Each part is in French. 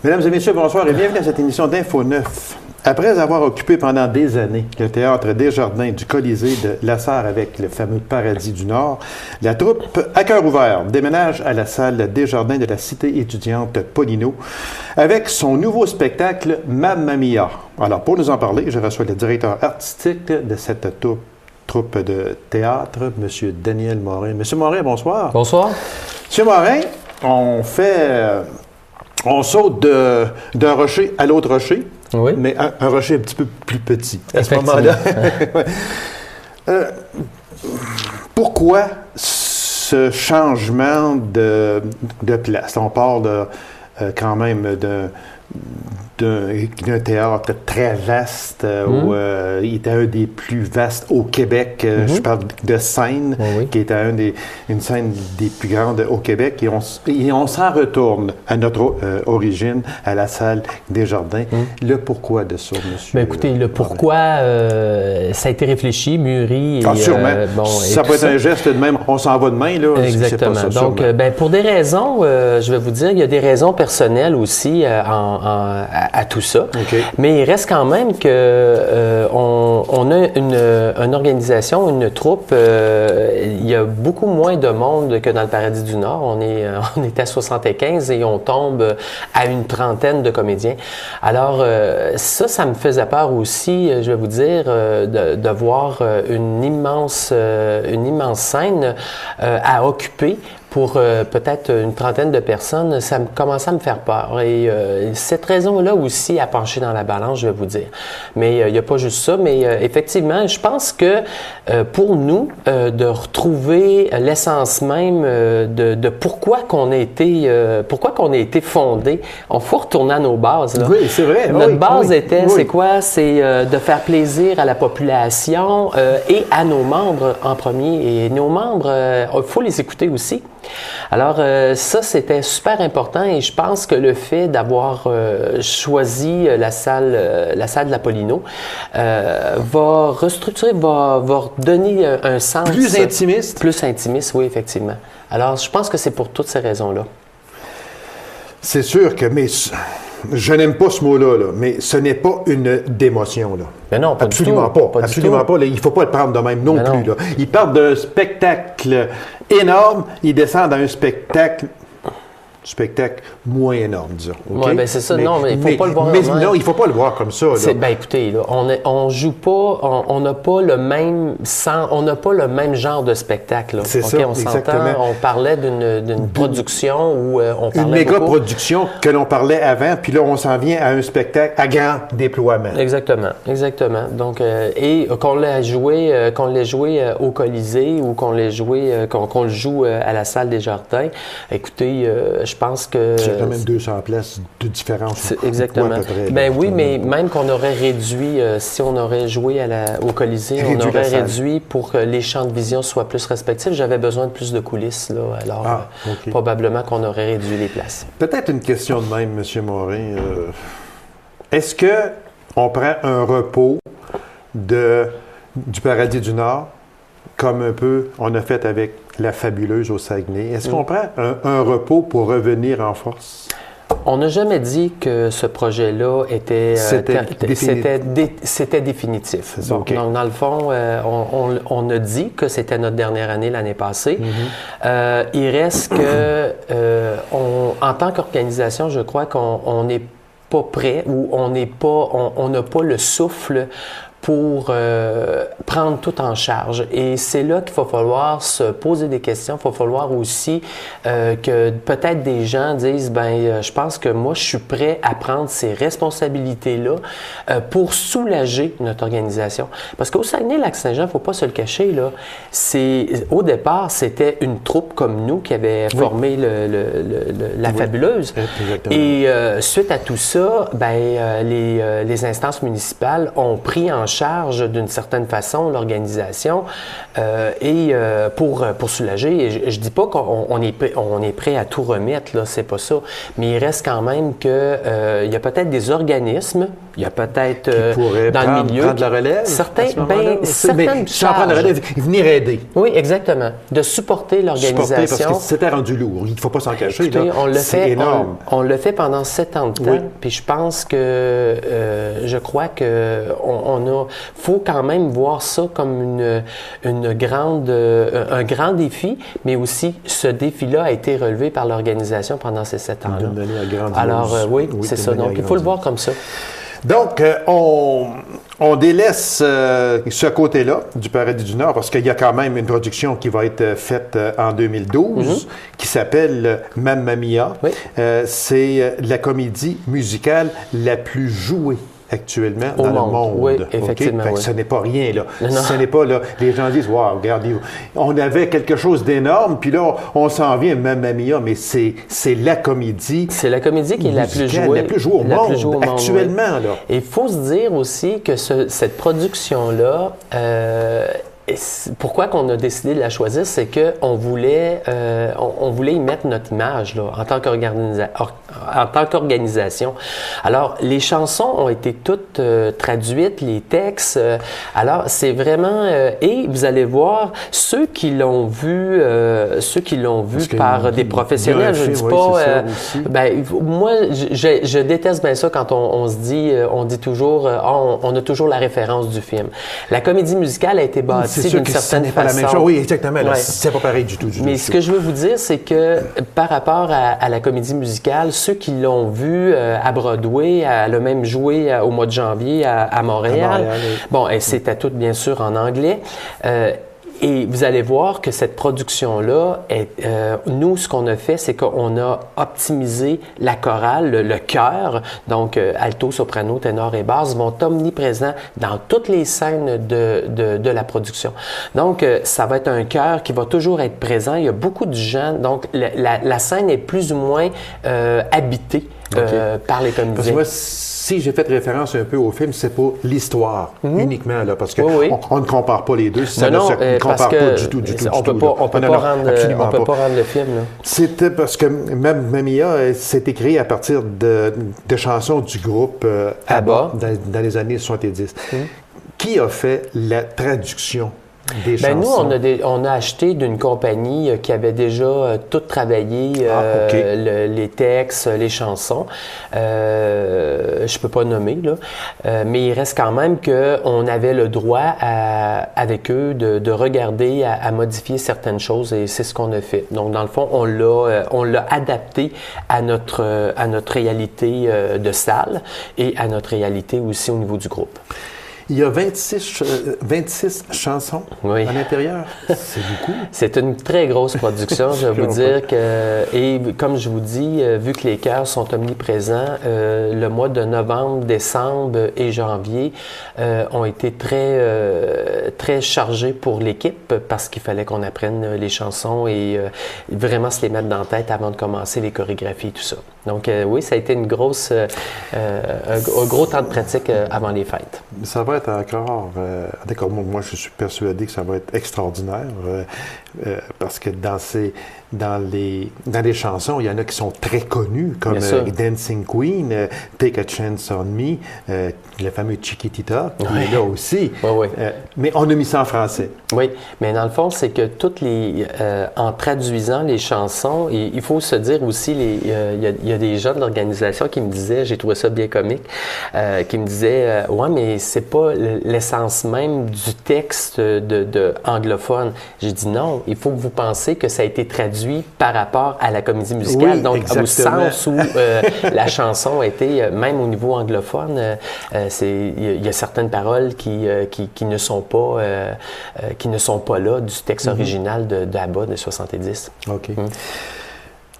Mesdames et messieurs, bonsoir et bienvenue à cette émission d'Info 9. Après avoir occupé pendant des années le théâtre Desjardins du Colisée de La Sarre avec le fameux Paradis du Nord, la troupe à cœur ouvert déménage à la salle Desjardins de la cité étudiante Paulino avec son nouveau spectacle Mamma Mia. Alors, pour nous en parler, je reçois le directeur artistique de cette troupe de théâtre, M. Daniel Morin. M. Morin, bonsoir. Bonsoir. M. Morin, on saute d'un rocher à l'autre rocher, oui. Mais un rocher un petit peu plus petit à ce moment-là. Pourquoi ce changement de place? On parle quand même d'un théâtre très vaste, où il était un des plus vastes au Québec. Je parle de scène, qui était une scène des plus grandes au Québec. Et on s'en retourne à notre origine, à la salle Desjardins. Le pourquoi de ça, monsieur? Bien, écoutez, le pourquoi, ça a été réfléchi, mûri. Et, sûrement. Ça peut être un geste de même, on s'en va demain, là. Exactement. Ça, donc, pour des raisons, je vais vous dire, il y a des raisons personnelles aussi à tout ça. Okay. Mais il reste quand même que on a une organisation, une troupe. Il y a beaucoup moins de monde que dans le Paradis du Nord. On est à 75 et on tombe à une trentaine de comédiens. Alors ça me faisait peur aussi, je vais vous dire, de voir une immense scène à occuper. Pour peut-être une trentaine de personnes, ça commençait à me faire peur. Et cette raison-là aussi a penché dans la balance, je vais vous dire. Mais il n'y a pas juste ça, mais effectivement, je pense que pour nous, de retrouver l'essence même de pourquoi qu'on a été fondé, on faut retourner à nos bases. Là. Oui, c'est vrai. Notre base était, c'est quoi? C'est de faire plaisir à la population et à nos membres en premier. Et nos membres, il faut les écouter aussi. Alors, ça, c'était super important et je pense que le fait d'avoir choisi la salle de la Paulino va restructurer, va donner un sens... Plus intimiste? Plus intimiste, oui, effectivement. Alors, je pense que c'est pour toutes ces raisons-là. C'est sûr que... Mais je n'aime pas ce mot-là, là, mais ce n'est pas une démotion. Là. Mais non, pas absolument du tout. Pas. Absolument pas. Là, il ne faut pas le prendre de même non plus. Là. Ils partent d'un spectacle énorme, ils descendent à un spectacle moins énorme, disons. Okay? Oui, bien c'est ça. Mais il ne faut pas le voir comme ça. Non, il ne faut pas le voir comme ça. Bien, écoutez, là, on joue pas, on n'a pas le même genre de spectacle. Là. C'est ça, on s'entend. On parlait d'une production où on parlait une méga-production que l'on parlait avant, puis là, on s'en vient à un spectacle à grand déploiement. Exactement. Donc, et qu'on l'ait joué au Colisée ou qu'on le joue à la salle Desjardins, écoutez, je pense que... C'est quand même 200 places de différence. Exactement. À peu près, ben oui, mais même qu'on aurait réduit, si on aurait joué au Colisée, on aurait réduit pour que les champs de vision soient plus respectifs. J'avais besoin de plus de coulisses, là. Alors, probablement qu'on aurait réduit les places. Peut-être une question de même, M. Morin. Est-ce qu'on prend un repos du Paradis du Nord, comme un peu on a fait avec la Fabuleuse au Saguenay? Est-ce qu'on prend un repos pour revenir en force? On n'a jamais dit que ce projet-là c'était définitif. Okay. Donc, dans le fond, on a dit que c'était notre dernière année l'année passée. Il reste que, en tant qu'organisation, je crois qu'on n'est pas prêt ou on n'a pas le souffle pour prendre tout en charge. Et c'est là qu'il va falloir se poser des questions. Il va falloir aussi que peut-être des gens disent, je pense que moi, je suis prêt à prendre ces responsabilités-là pour soulager notre organisation. Parce qu'au Saguenay-Lac-Saint-Jean, il ne faut pas se le cacher, là, au départ, c'était une troupe comme nous qui avait formé la Fabuleuse. Exactement. Et suite à tout ça, les instances municipales ont pris en charge d'une certaine façon l'organisation pour soulager. Et je dis pas qu'on est prêt à tout remettre, là, c'est pas ça. Mais il reste quand même que il y a peut-être des organismes, il y a peut-être dans le milieu prendre la relève. Certaines sans prendre la relève, venir aider. Oui, exactement. De supporter l'organisation. Parce que c'était rendu lourd. Il ne faut pas s'en cacher. Écoutez, là. C'est énorme. On le fait pendant 7 ans de temps. Oui. Puis je pense que, je crois que faut quand même voir ça comme un grand défi, mais aussi ce défi-là a été relevé par l'organisation pendant ces 7 ans-là. Alors oui, c'est ça. Donc il faut le voir comme ça. Donc, on délaisse ce côté-là du Paradis du Nord parce qu'il y a quand même une production qui va être faite en 2012 qui s'appelle Mamma Mia. Oui. C'est la comédie musicale la plus jouée actuellement dans le monde. Oui, effectivement. Okay? Oui. Ce n'est pas rien, là. Non. Ce n'est pas, là, les gens disent, wow, regardez, on avait quelque chose d'énorme, puis là, on s'en vient, Mamma Mia, mais c'est la comédie. C'est la comédie qui est la plus jouée. La plus jouée au monde, actuellement, là. Et il faut se dire aussi que cette production-là, pourquoi qu'on a décidé de la choisir, c'est qu'on voulait, on voulait y mettre notre image là, en tant qu'organisation. Alors, les chansons ont été toutes traduites, les textes. Alors, c'est vraiment... et vous allez voir, ceux qui l'ont vu par des professionnels, je ne dis pas... moi, je déteste bien ça quand on se dit, on dit toujours, on a toujours la référence du film. La comédie musicale a été bâtie d'une certaine façon. Pas la même chose. Oui, exactement. Ouais. C'est pas pareil du tout. Mais ce que je veux vous dire, c'est que par rapport à la comédie musicale, ceux qui l'ont vu à Broadway, elle a même joué au mois de janvier à Montréal. Oui. Bon, c'était tout bien sûr en anglais. Et vous allez voir que cette production-là, nous, ce qu'on a fait, c'est qu'on a optimisé la chorale, le chœur, donc alto, soprano, ténor et basse, vont omniprésents dans toutes les scènes de la production. Donc, ça va être un chœur qui va toujours être présent. Il y a beaucoup de gens, donc la scène est plus ou moins habitée par les comédiens. Parce que moi, si j'ai fait référence un peu au film, c'est pour l'histoire uniquement, là, parce qu'on ne compare pas les deux. Ça ne se compare pas du tout. On ne peut pas rendre le film. Là. C'était parce que Mamma Mia s'était créé à partir de chansons du groupe ABBA dans les années 70. Qui a fait la traduction des chansons? Nous, on a acheté d'une compagnie qui avait déjà tout travaillé, les textes, les chansons. Je peux pas nommer, là. Mais il reste quand même qu'on avait le droit avec eux de regarder, à modifier certaines choses et c'est ce qu'on a fait. Donc, dans le fond, on l'a adapté à notre réalité de salle et à notre réalité aussi au niveau du groupe. Il y a 26 chansons à l'intérieur. C'est beaucoup. C'est une très grosse production, je vais vous dire que, et comme je vous dis, vu que les chœurs sont omniprésents, le mois de novembre, décembre et janvier ont été très chargés pour l'équipe parce qu'il fallait qu'on apprenne les chansons et vraiment se les mettre dans la tête avant de commencer les chorégraphies et tout ça. Donc oui, ça a été un gros temps de pratique avant les fêtes. Ça va être encore... d'accord, moi, je suis persuadé que ça va être extraordinaire parce que dans les chansons, il y en a qui sont très connues, comme Dancing Queen, Take a Chance on Me, le fameux Chiquitita, qui est là aussi. Oui. Mais on a mis ça en français. Oui, mais dans le fond, c'est que en traduisant les chansons, il faut se dire aussi, il y a des gens de l'organisation qui me disaient, j'ai trouvé ça bien comique, qui me disaient, ouais, mais c'est pas l'essence même du texte de anglophone. J'ai dit non, il faut que vous pensiez que ça a été traduit par rapport à la comédie musicale, oui, donc exactement. Au sens où la chanson a été, même au niveau anglophone, il y a certaines paroles qui ne sont pas là du texte original d'ABBA de 70. OK.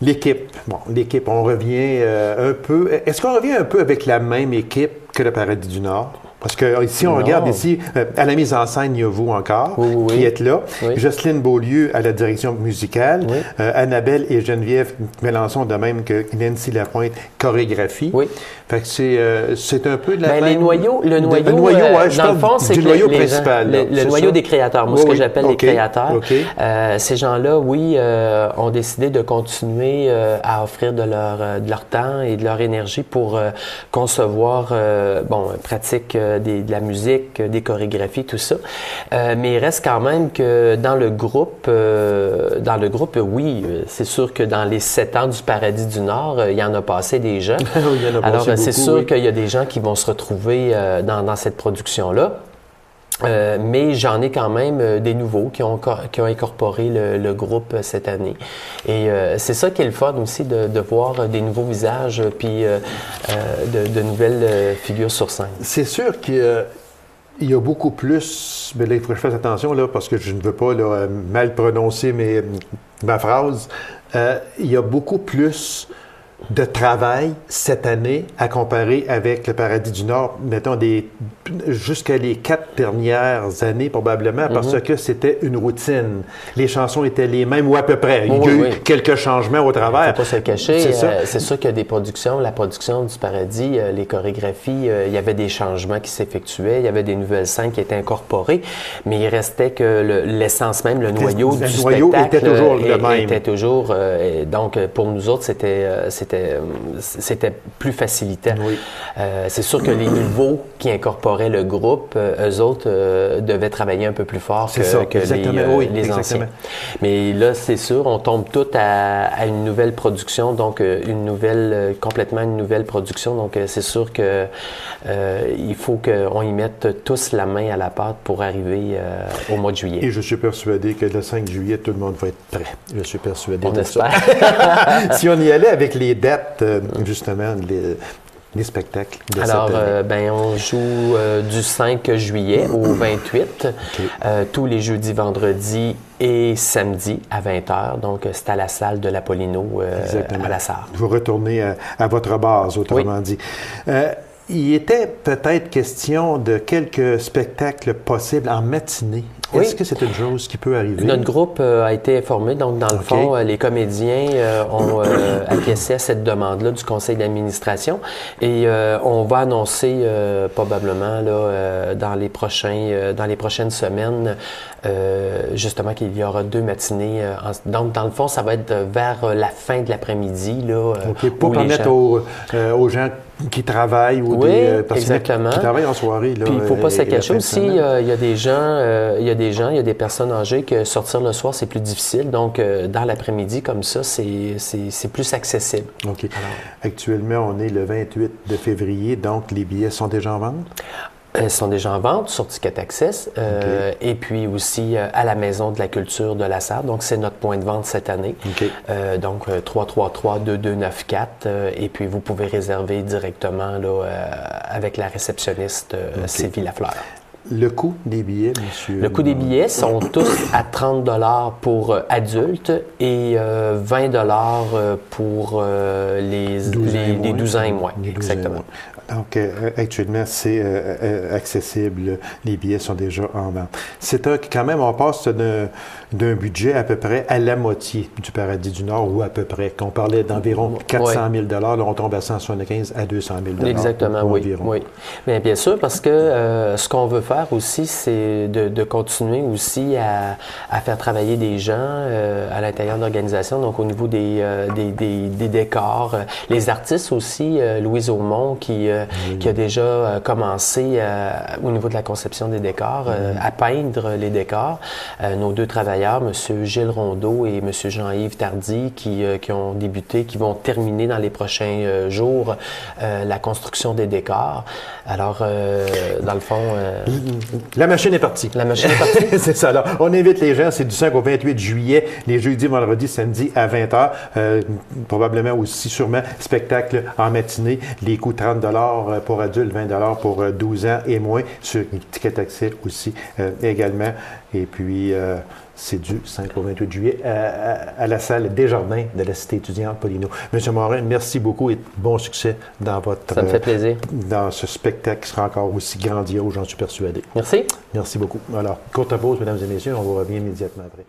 L'équipe, on revient un peu. Est-ce qu'on revient un peu avec la même équipe que le Paradis du Nord? Parce que si on regarde ici, à la mise en scène, il y a vous encore, qui êtes là. Oui. Jocelyne Beaulieu à la direction musicale. Oui. Annabelle et Geneviève Mélenchon, de même que Nancy Lapointe, chorégraphie. Oui. Fait que c'est un peu de la même... Le noyau dans le fond, c'est du noyau principal. Le noyau des créateurs, moi, ce que j'appelle les créateurs. Ces gens-là, ont décidé de continuer à offrir de leur temps et de leur énergie pour concevoir, pratique de la musique, des chorégraphies, tout ça. Mais il reste quand même que dans le groupe, oui, c'est sûr que dans les 7 ans du Paradis du Nord, il y en a passé des gens. Alors, c'est sûr qu'il y a des gens qui vont se retrouver dans cette production-là. Mais j'en ai quand même des nouveaux qui ont incorporé le groupe cette année. Et c'est ça qui est le fun aussi, de voir des nouveaux visages puis de nouvelles figures sur scène. C'est sûr qu'il y a beaucoup plus, mais là, il faut que je fasse attention là, parce que je ne veux pas là, mal prononcer ma phrase. Il y a beaucoup plus de travail cette année à comparer avec le Paradis du Nord, mettons jusqu'à les 4 dernières années probablement, parce que c'était une routine. Les chansons étaient les mêmes ou à peu près. Il y a eu quelques changements au travers. Il ne faut pas se cacher. C'est sûr qu'il y a des productions, la production du Paradis, les chorégraphies, il y avait des changements qui s'effectuaient, il y avait des nouvelles scènes qui étaient incorporées, mais il restait que l'essence même, le noyau du spectacle était toujours le même. Était toujours, donc pour nous autres, c'était plus facilitant. Oui. C'est sûr que les nouveaux qui incorporaient le groupe, eux autres devaient travailler un peu plus fort que les anciens. Mais là, c'est sûr, on tombe tout à une nouvelle production, donc complètement une nouvelle production. Donc, c'est sûr que il faut qu'on y mette tous la main à la pâte pour arriver au mois de juillet. Et je suis persuadé que le 5 juillet, tout le monde va être prêt. Je suis persuadé de ça. Si on y allait avec les dates, justement, les spectacles de cette année. On joue du 5 juillet au 28, tous les jeudis, vendredis et samedis à 20h. Donc, c'est à la salle de l'Apollino à la Sarre. Vous retournez à votre base, autrement dit. Il était peut-être question de quelques spectacles possibles en matinée. Oui. Est-ce que c'est une chose qui peut arriver? Notre groupe a été informé. Donc, dans le fond, les comédiens ont acquiescé à cette demande-là du conseil d'administration. Et on va annoncer probablement là, dans les prochaines semaines justement qu'il y aura 2 matinées. Donc, dans le fond, ça va être vers la fin de l'après-midi. Là, pour permettre aux gens qui travaillent ou des personnes qui travaillent en soirée. Là, puis il ne faut pas se cacher aussi, il y a des gens, il y a des personnes âgées que sortir le soir, c'est plus difficile. Donc, dans l'après-midi, comme ça, c'est plus accessible. OK. Alors, actuellement, on est le 28 de février, donc les billets sont déjà en vente? Ils sont déjà en vente sur Ticket Access et puis aussi à la Maison de la Culture de la Sarre. Donc, c'est notre point de vente cette année. Donc, 333-2294 et puis vous pouvez réserver directement là, avec la réceptionniste Sylvie Lafleur. Le coût des billets, monsieur? Le coût des billets sont tous à 30 $ pour adultes et 20 $ pour les 12 ans et moins. Exactement. Donc, actuellement, c'est accessible. Les billets sont déjà en vente. C'est quand même, on passe d'un budget à peu près à la moitié du Paradis du Nord, ou à peu près. Qu'on parlait d'environ 400 000 $, là, on tombe à 175 à 200 000 $. Exactement, oui. Mais bien sûr, parce que ce qu'on veut faire aussi, c'est de continuer aussi à faire travailler des gens à l'intérieur de l'organisation, donc au niveau des décors. Les artistes aussi, Louise Aumont, qui a déjà commencé au niveau de la conception des décors, à peindre les décors. Nos 2 travailleurs, M. Gilles Rondeau et M. Jean-Yves Tardy, qui ont débuté, qui vont terminer dans les prochains jours la construction des décors. Alors, dans le fond... La machine est partie. La machine est partie. C'est ça. Alors, on invite les gens, c'est du 5 au 28 juillet, les jeudis, vendredis, samedis à 20h. Probablement aussi, sûrement, spectacle en matinée. Les coûts 30 $ pour adultes, 20 $ pour 12 ans et moins. Sur Ticket Accès aussi également. Et puis, C'est du 5 au 28 juillet à la salle Desjardins de la Cité étudiante Paulino. Monsieur Morin, merci beaucoup et bon succès dans votre... Ça me fait plaisir. Dans ce spectacle qui sera encore aussi grandiose, j'en suis persuadé. Merci. Merci beaucoup. Alors, courte pause, mesdames et messieurs, on vous revient immédiatement après.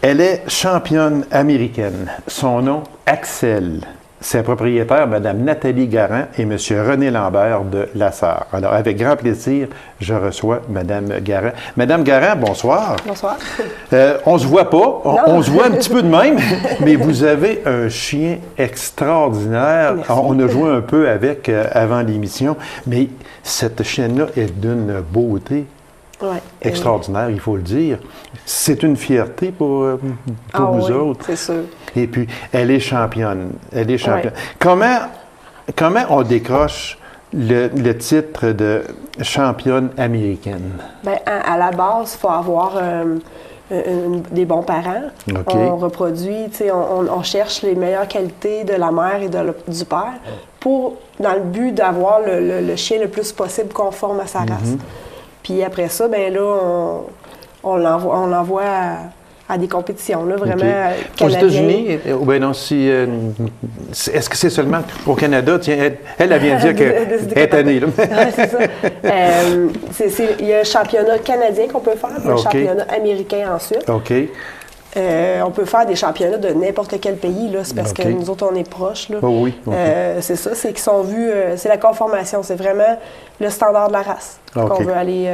Elle est championne américaine. Son nom, Axel. Ses propriétaires, Mme Nathalie Garand et M. René Lambert de Lassar. Alors, avec grand plaisir, je reçois Mme Garand. Mme Garand, bonsoir. Bonsoir. On ne se voit pas, on se voit un petit peu de même, mais vous avez un chien extraordinaire. Merci. On a joué un peu avec avant l'émission, mais cette chienne-là est d'une beauté extraordinaire, il faut le dire. C'est une fierté pour vous autres. C'est sûr. Et puis, elle est championne. Elle est championne. Ouais. Comment on décroche le titre de championne américaine? Bien, à la base, il faut avoir des bons parents. Okay. On reproduit, on cherche les meilleures qualités de la mère et du père dans le but d'avoir le chien le plus possible conforme à sa race. Puis après ça, bien là, on l'envoie à des compétitions, là, vraiment canadiennes. Aux États-Unis? Ben non, est-ce que c'est seulement au Canada? Tiens, elle vient de dire qu'elle est année. Oui, c'est ça. Il y a un championnat canadien qu'on peut faire, puis un championnat américain ensuite. OK. On peut faire des championnats de n'importe quel pays, là, c'est parce que nous autres, on est proches. Là. Oh oui. C'est ça, c'est qu'ils sont vus, c'est la conformation, c'est vraiment le standard de la race qu'on veut aller...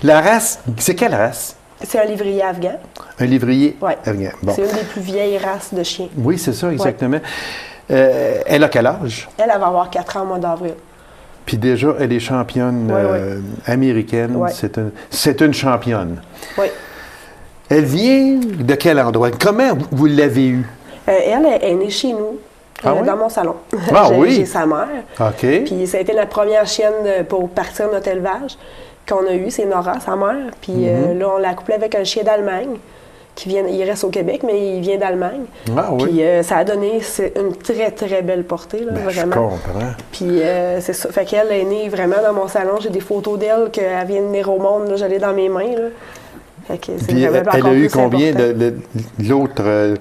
La race, c'est quelle race? C'est un livrier afghan. Un livrier afghan. Bon. C'est une des plus vieilles races de chiens. Oui, c'est ça, exactement. Elle a quel âge? Elle va avoir 4 ans au mois d'avril. Puis déjà, elle est championne américaine. Ouais. C'est une championne. Oui. Elle vient de quel endroit? Comment vous l'avez eue? Elle est née chez nous, dans mon salon. J'ai sa mère. OK. Puis ça a été la première chienne pour partir de notre élevage qu'on a eue. C'est Nora, sa mère. Puis là, on l'a couplée avec un chien d'Allemagne. Il reste au Québec, mais il vient d'Allemagne. Ah oui. Puis ça a donné une très, très belle portée, là, vraiment. Je comprends. Puis c'est ça. Fait qu'elle est née vraiment dans mon salon. J'ai des photos d'elle qu'elle vient de venir au monde. Là, j'allais dans mes mains, là. Puis elle a eu combien l'autre,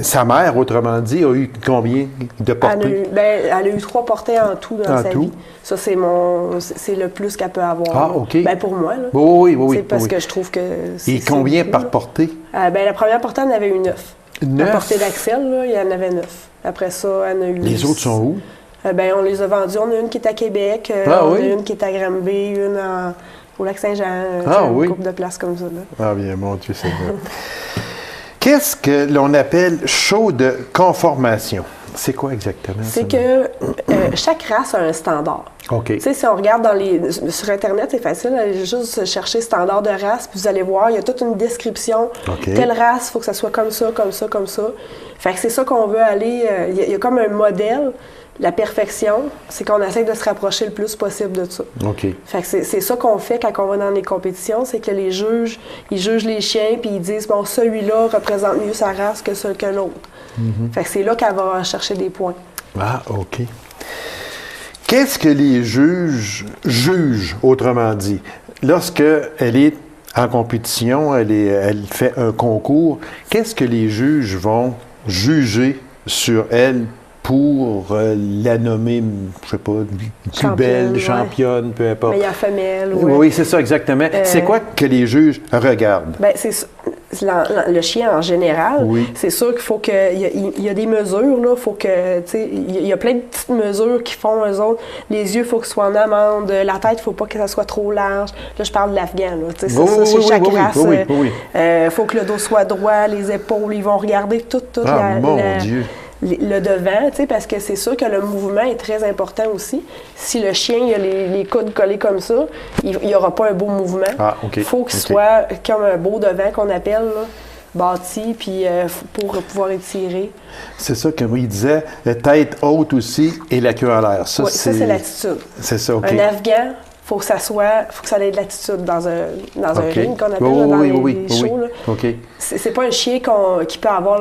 sa mère, autrement dit, a eu combien de portées? Elle a eu 3 portées en tout dans sa vie. Ça, c'est le plus qu'elle peut avoir. Ah, OK. Ben, pour moi, là. Oui. C'est parce que je trouve que... Et combien par portée? La première portée, elle en avait eu 9. 9? La portée d'Axel, là, il y en avait 9. Après ça, elle en a eu... Les autres sont où? On les a vendus. On a une qui est à Québec, on a une qui est à Granby, une au Lac-Saint-Jean, une couple de places comme ça. Là. Ah bien, mon Dieu, c'est vrai. Qu'est-ce que l'on appelle show de conformation? C'est quoi exactement? C'est que chaque race a un standard. OK. Tu sais, si on regarde sur Internet, c'est facile, allez juste chercher standard de race, puis vous allez voir, il y a toute une description. Telle race, il faut que ça soit comme ça, comme ça, comme ça. Fait que c'est ça qu'on veut aller... Il y a comme un modèle. La perfection, c'est qu'on essaie de se rapprocher le plus possible de ça. OK. Fait que c'est ça qu'on fait quand on va dans les compétitions, c'est que les juges, ils jugent les chiens puis ils disent, bon, celui-là représente mieux sa race que l'autre. Fait que c'est là qu'elle va chercher des points. Ah, OK. Qu'est-ce que les juges jugent, autrement dit? Lorsqu'elle est en compétition, elle fait un concours, qu'est-ce que les juges vont juger sur elle pour la nommer, je sais pas, plus belle, championne, peu importe. Meilleure femelle. Oui, c'est ça, exactement. C'est quoi que les juges regardent? Bien, le chien en général, c'est sûr qu'il faut que... Il y a des mesures, là. Faut que, tu sais, il y a plein de petites mesures qui font, eux autres. Les yeux, il faut qu'ils soient en amande. La tête, il ne faut pas que ça soit trop large. Là, je parle de l'Afghan, là. Tu sais, chez chaque race. Il faut que le dos soit droit, les épaules, ils vont regarder toute Dieu! Le devant, tu sais, parce que c'est sûr que le mouvement est très important aussi. Si le chien il a les coudes collés comme ça, il n'y aura pas un beau mouvement. Il faut qu'il soit comme un beau devant qu'on appelle, là, bâti, puis pour pouvoir étirer. C'est ça, comme il disait, tête haute aussi et la queue en l'air. Ça, ça, c'est l'attitude. C'est ça, OK. Un Afghan, faut que ça ait de l'attitude dans un ring qu'on appelle les shows. Là. C'est pas un chien qui peut avoir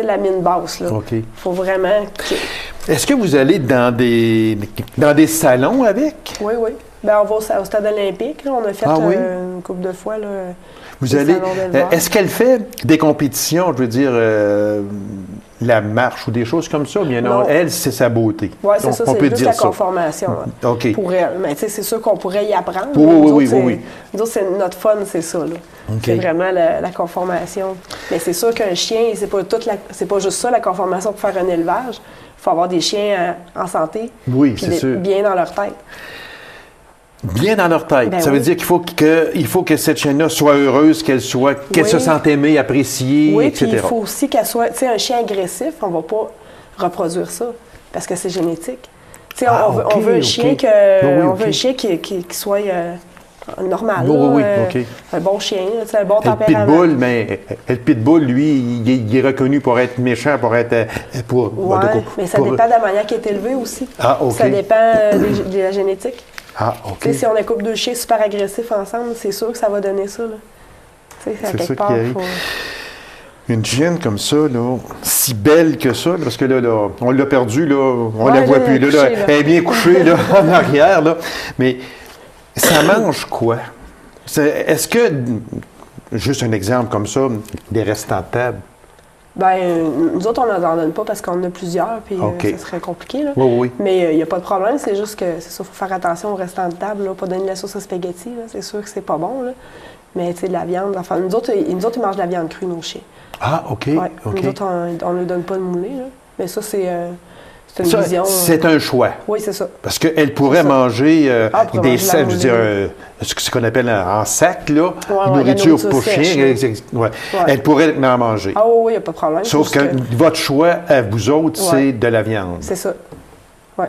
la mine basse. Il faut vraiment... Est-ce que vous allez dans des salons avec? Oui, oui. Ben, on va au stade olympique. Là. On a fait une couple de fois. Là, vous allez. Est-ce qu'elle fait des compétitions, je veux dire, la marche ou des choses comme ça? Bien non, elle, c'est sa beauté. Oui, c'est ça. C'est juste la conformation pour elle. Mais tu sais, c'est sûr qu'on pourrait y apprendre. Oui. Nous autres, notre fun, c'est ça. Là. C'est vraiment la conformation. Mais c'est sûr qu'un chien, c'est pas juste ça, la conformation pour faire un élevage. Il faut avoir des chiens en santé. Oui, c'est sûr. Bien dans leur tête. Bien dans leur tête. Ben ça veut dire qu'il faut que cette chienne-là soit heureuse, qu'elle se sente aimée, appréciée, etc. Puis il faut aussi qu'elle soit... Tu sais, un chien agressif, on ne va pas reproduire ça parce que c'est génétique. Tu sais, on veut un chien un chien qui soit normal. Un bon chien, un bon tempérament. Le pitbull, mais le pitbull, lui, il est reconnu pour être méchant, pour être... mais ça dépend de la manière qu'il est élevé aussi. Ça dépend de la génétique. Si on couple deux chiens super agressifs ensemble, c'est sûr que ça va donner ça. C'est ça qui arrive. Une chienne comme ça, là, si belle que ça, parce que là on l'a perdue, on la voit plus. Elle est bien couchée là, en arrière. Là. Mais ça mange quoi? Est-ce que, juste un exemple comme ça, des restants de table? Bien, nous autres, on n'en donne pas parce qu'on en a plusieurs, puis ça serait compliqué. Là. Oui. Mais il n'y a pas de problème, c'est juste que c'est sûr, il faut faire attention aux restants de table, là, pas donner de la sauce à spaghetti, là, c'est sûr que c'est pas bon. Là. Mais tu sais, de la viande, enfin, nous autres, ils mangent de la viande crue, nos chiens. OK. Ouais, nous autres, on ne leur donne pas de moulé, là. Mais ça, c'est une vision. C'est un choix. Oui, c'est ça. Parce qu'elle pourrait manger des sacs, je veux dire, ce qu'on appelle en sac, là, nourriture pour chien. Elle pourrait en manger. Ah oui, il n'y a pas de problème. Sauf que votre choix à vous autres, c'est de la viande. C'est ça. Oui.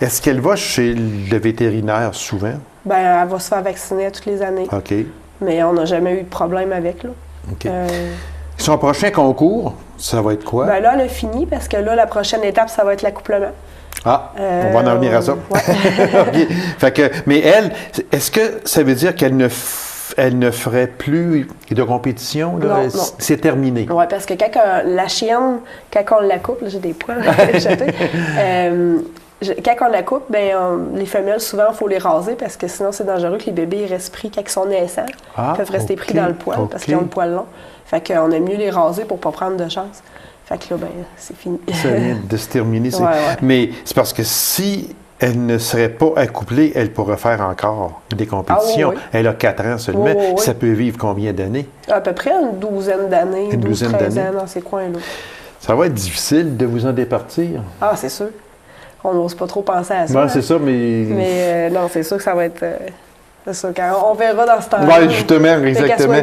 Est-ce qu'elle va chez le vétérinaire souvent? Bien, elle va se faire vacciner toutes les années. OK. Mais on n'a jamais eu de problème avec, là. OK. Son prochain concours, ça va être quoi? Bien là, elle a fini parce que là, la prochaine étape, ça va être l'accouplement. On va en venir à ça. Okay. Mais elle, est-ce que ça veut dire qu'elle ne ferait plus de compétition? Là? Non. C'est terminé. Oui, parce que la chienne, quand on la coupe, là, j'ai des points quand on la coupe, les femelles, souvent, il faut les raser parce que sinon, c'est dangereux que les bébés restent pris quand ils sont naissants. Ils peuvent rester pris dans le poil parce qu'ils ont le poil long. Fait qu'on aime mieux les raser pour ne pas prendre de chance. Fait que là, c'est fini. Ça vient de se terminer. Mais c'est parce que si elle ne serait pas accouplée, elle pourrait faire encore des compétitions. Elle a 4 ans seulement. Ça peut vivre combien d'années? À peu près une douzaine d'années. 13 ans dans ces coins-là. Ça va être difficile de vous en départir? Ah, c'est sûr. On n'ose pas trop penser à ça. Ben, c'est ça, mais non, c'est sûr que ça va être... c'est ça, on verra dans ce temps-là. Oui, justement, exactement.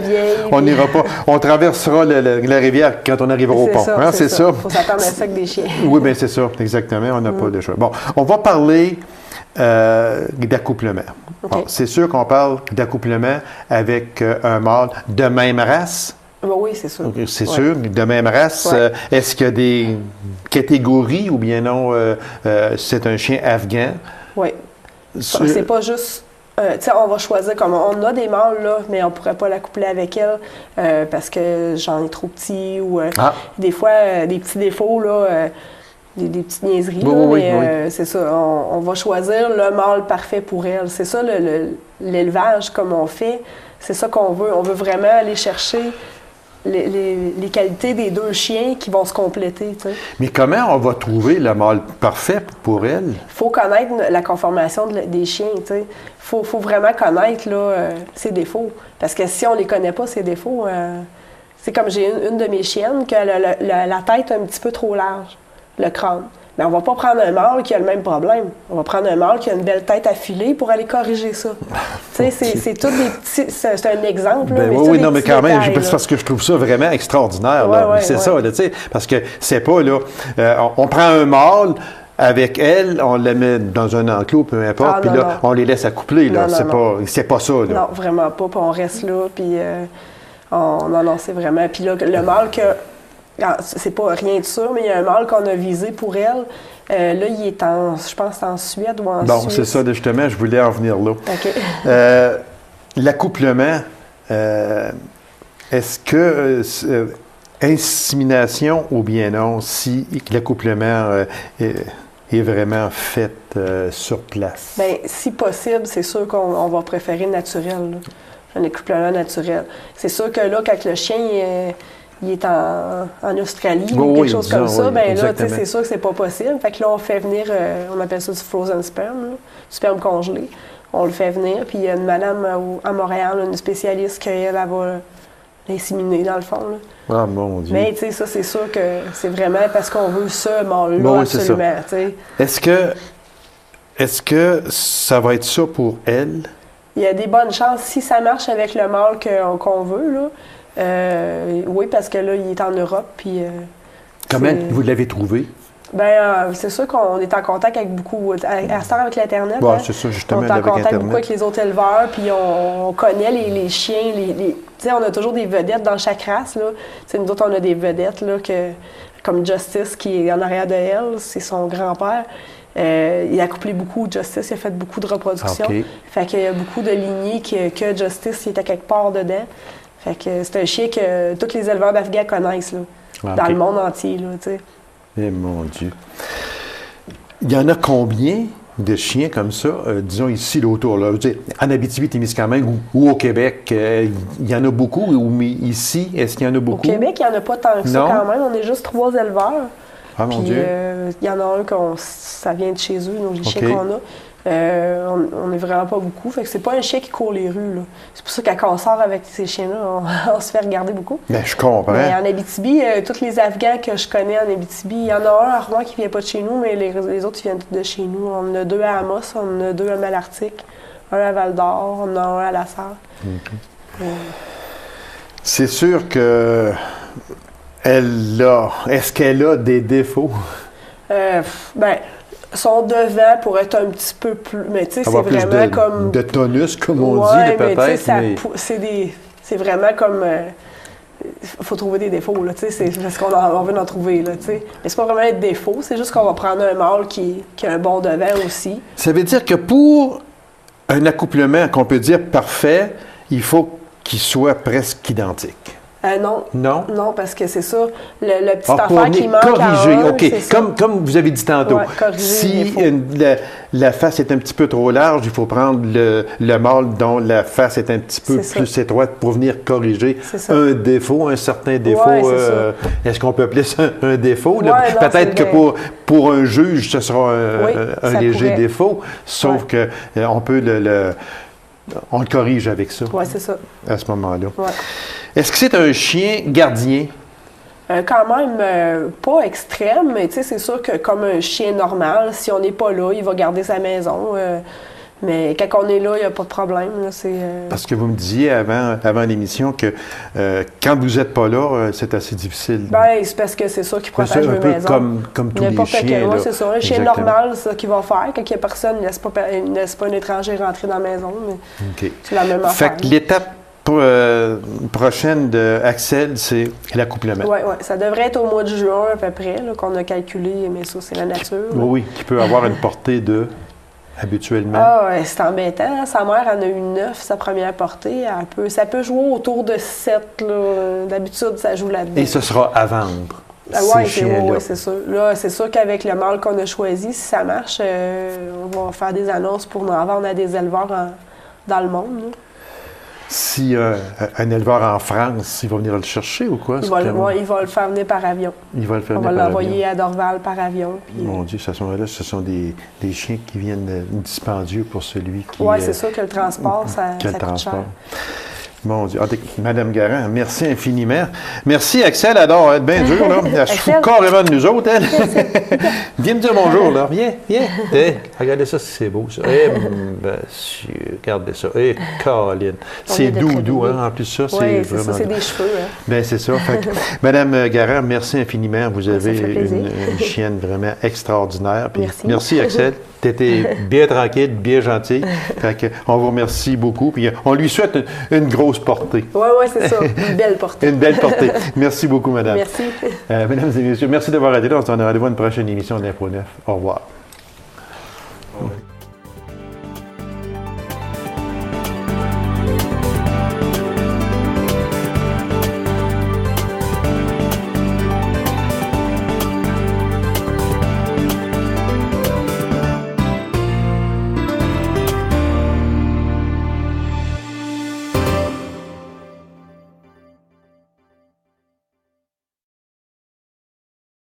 On n'ira pas. On traversera la rivière quand on arrivera au pont. C'est ça. Il faut s'attendre à ça avec des chiens. Oui, bien, c'est ça, exactement. On n'a pas de choix. Bon, on va parler d'accouplement. Bon, c'est sûr qu'on parle d'accouplement avec un mâle de même race. Oui, c'est sûr. C'est sûr, de même race. Est-ce qu'il y a des catégories ou bien non, c'est un chien afghan? Oui. C'est pas juste... on va choisir comme... On a des mâles, là, mais on ne pourrait pas l'accoupler avec elle parce que j'en ai trop petit ou des fois, des petits défauts, là, des petites niaiseries. Mais c'est ça, on va choisir le mâle parfait pour elle. C'est ça, l'élevage, comme on fait, c'est ça qu'on veut. On veut vraiment aller chercher... Les qualités des deux chiens qui vont se compléter. T'sais. Mais comment on va trouver le mâle parfait pour elle? Il faut connaître la conformation des chiens. Il faut vraiment connaître là, ses défauts. Parce que si on ne les connaît pas, ses défauts, c'est comme j'ai une de mes chiennes qui a la tête un petit peu trop large, le crâne. Mais on ne va pas prendre un mâle qui a le même problème. On va prendre un mâle qui a une belle tête affilée pour aller corriger ça. C'est tout des petits... C'est un exemple. Là, non, mais quand même, c'est parce que je trouve ça vraiment extraordinaire. C'est ça, là, parce que c'est pas, là... on prend un mâle... Avec elle, on la met dans un enclos, peu importe, puis là, on les laisse accoupler. Là. C'est pas ça. Là. Non, vraiment pas. Puis on reste là, puis non, c'est vraiment... Puis là, le mâle que... C'est pas rien de sûr, mais il y a un mâle qu'on a visé pour elle. Là, il est je pense, en Suède ou en Suisse. Bon, c'est ça, justement, je voulais en venir là. OK. L'accouplement, est-ce que insémination ou bien non, si l'accouplement est vraiment fait sur place? Bien, si possible, c'est sûr qu'on va préférer naturel, là. Un accouplement naturel. C'est sûr que là, quand le chien il est en Australie ou quelque chose comme ça, bien là, c'est sûr que c'est pas possible. Fait que là, on fait venir, on appelle ça du frozen sperm, là, du sperme congelé. On le fait venir, puis il y a une madame à Montréal, une spécialiste, qu'elle va l'inséminer, dans le fond, là. Ah, mon Dieu. Mais, tu sais, ça, c'est sûr que c'est vraiment parce qu'on veut ce mâle-là, absolument, tu sais. Est-ce que ça va être ça pour elle? Il y a des bonnes chances, si ça marche avec le mâle qu'on veut, là. Oui, parce que là, il est en Europe, puis... Comment vous l'avez trouvé? Bien, c'est sûr qu'on est en contact avec beaucoup... À ce temps, avec l'Internet, bon, c'est ça, justement, on est en contact beaucoup avec les autres éleveurs, puis on connaît les chiens, tu sais, on a toujours des vedettes dans chaque race, là. Tu sais, nous autres, on a des vedettes, là, comme Justice, qui est en arrière de elle, c'est son grand-père. Il a couplé beaucoup Justice, il a fait beaucoup de reproduction. Okay. Fait qu'il y a beaucoup de lignées que Justice il était quelque part dedans. Fait que c'est un chien que tous les éleveurs d'Afghans connaissent, là, dans le monde entier, là, tu sais. Eh mon Dieu. Il y en a combien de chiens comme ça, disons ici, autour, là? En Abitibi-Témiscamingue ou au Québec, il y en a beaucoup, ou ici, est-ce qu'il y en a beaucoup? Au Québec, il n'y en a pas tant que ça quand même. On est juste 3 éleveurs. Ah, mon Dieu. Il y en a un ça vient de chez eux, donc les chiens qu'on a. On n'est vraiment pas beaucoup. Fait que c'est pas un chien qui court les rues, là. C'est pour ça que quand on sort avec ces chiens-là, on se fait regarder beaucoup. Bien, je comprends. Mais en Abitibi, tous les Afghans que je connais en Abitibi, il y en a un à Rouen qui vient pas de chez nous, mais les autres, ils viennent de chez nous. On en a 2 à Amos, on en a 2 à Malartic, un à Val-d'Or, on en a un à La Sarre. C'est sûr que est-ce qu'elle a des défauts? Ben, son devant pour être un petit peu plus... Mais tu sais, c'est vraiment comme... de tonus, comme on dit, peut-être. C'est vraiment comme... faut trouver des défauts, là, tu sais, c'est parce qu'on veut en trouver, là, tu sais. Mais c'est pas vraiment un défaut, c'est juste qu'on va prendre un mâle qui a un bon devant aussi. Ça veut dire que pour un accouplement qu'on peut dire parfait, il faut qu'il soit presque identique. Non. Non? Non, parce que c'est ça, le petit affaire qui manque corriger, à un, OK. Comme vous avez dit tantôt, si la face est un petit peu trop large, il faut prendre le mâle dont la face est un petit peu plus étroite pour venir corriger un défaut, un certain défaut. Ouais, est-ce qu'on peut appeler ça un défaut? Ouais, peut-être que pour un juge, ce sera un léger défaut, sauf que on peut on le corrige avec ça. Oui, c'est ça. À ce moment-là. Ouais. Est-ce que c'est un chien gardien? Quand même pas extrême, mais tu sais, c'est sûr que comme un chien normal, si on n'est pas là, il va garder sa maison. Mais quand on est là, il n'y a pas de problème. Là, Parce que vous me disiez avant l'émission que quand vous n'êtes pas là, c'est assez difficile. Bien, c'est parce que c'est ça qui protège la maison. Comme tous les chiens. C'est ça. Un chien normal, c'est ça qu'il va faire. Quand il n'y a personne, il ne laisse pas un étranger rentrer dans la maison. Mais c'est la même affaire. Fait que l'étape prochaine d'Axel, c'est l'accouplement. Oui, ça devrait être au mois de juin à peu près, là, qu'on a calculé, mais ça, c'est la nature. Oui, qui peut avoir une portée de... habituellement. Ah, ouais, c'est embêtant. Sa mère en a eu 9, sa première portée. Ça peut jouer autour de 7. Là. D'habitude, ça joue là-dedans. Et ce sera à vendre. Oui, c'est sûr. Là, c'est sûr qu'avec le mâle qu'on a choisi, si ça marche, on va faire des annonces pour en vendre à des éleveurs dans le monde. Là. Si un éleveur en France, il va venir le chercher ou quoi? Il va le faire venir par avion. On va l'envoyer à Dorval par avion. Puis, mon Dieu, à ce moment-là, ce sont des chiens qui viennent dispendieux pour celui qui... Oui, c'est sûr que le transport, ça coûte cher. Mon Dieu. Madame Garand, merci infiniment. Merci, Axel. Alors, être bien dur, là. Elle se fout carrément de nous autres, elle. Viens me dire bonjour, là. Viens. Regardez ça, c'est beau, ça. Monsieur, regardez ça. Colin. C'est doux, hein. En plus, ça, c'est vraiment... Oui, c'est des cheveux, hein. Bien, c'est ça. Madame Garand, merci infiniment. Vous avez une chienne vraiment extraordinaire. Puis, merci, Axel. Tu étais bien tranquille, bien gentil. On vous remercie beaucoup. Puis on lui souhaite une grosse portée. Oui, c'est ça. Une belle portée. Une belle portée. Merci beaucoup, madame. Merci. Mesdames et messieurs, merci d'avoir été là. On se donne rendez-vous à une prochaine émission d'Info 9. Au revoir.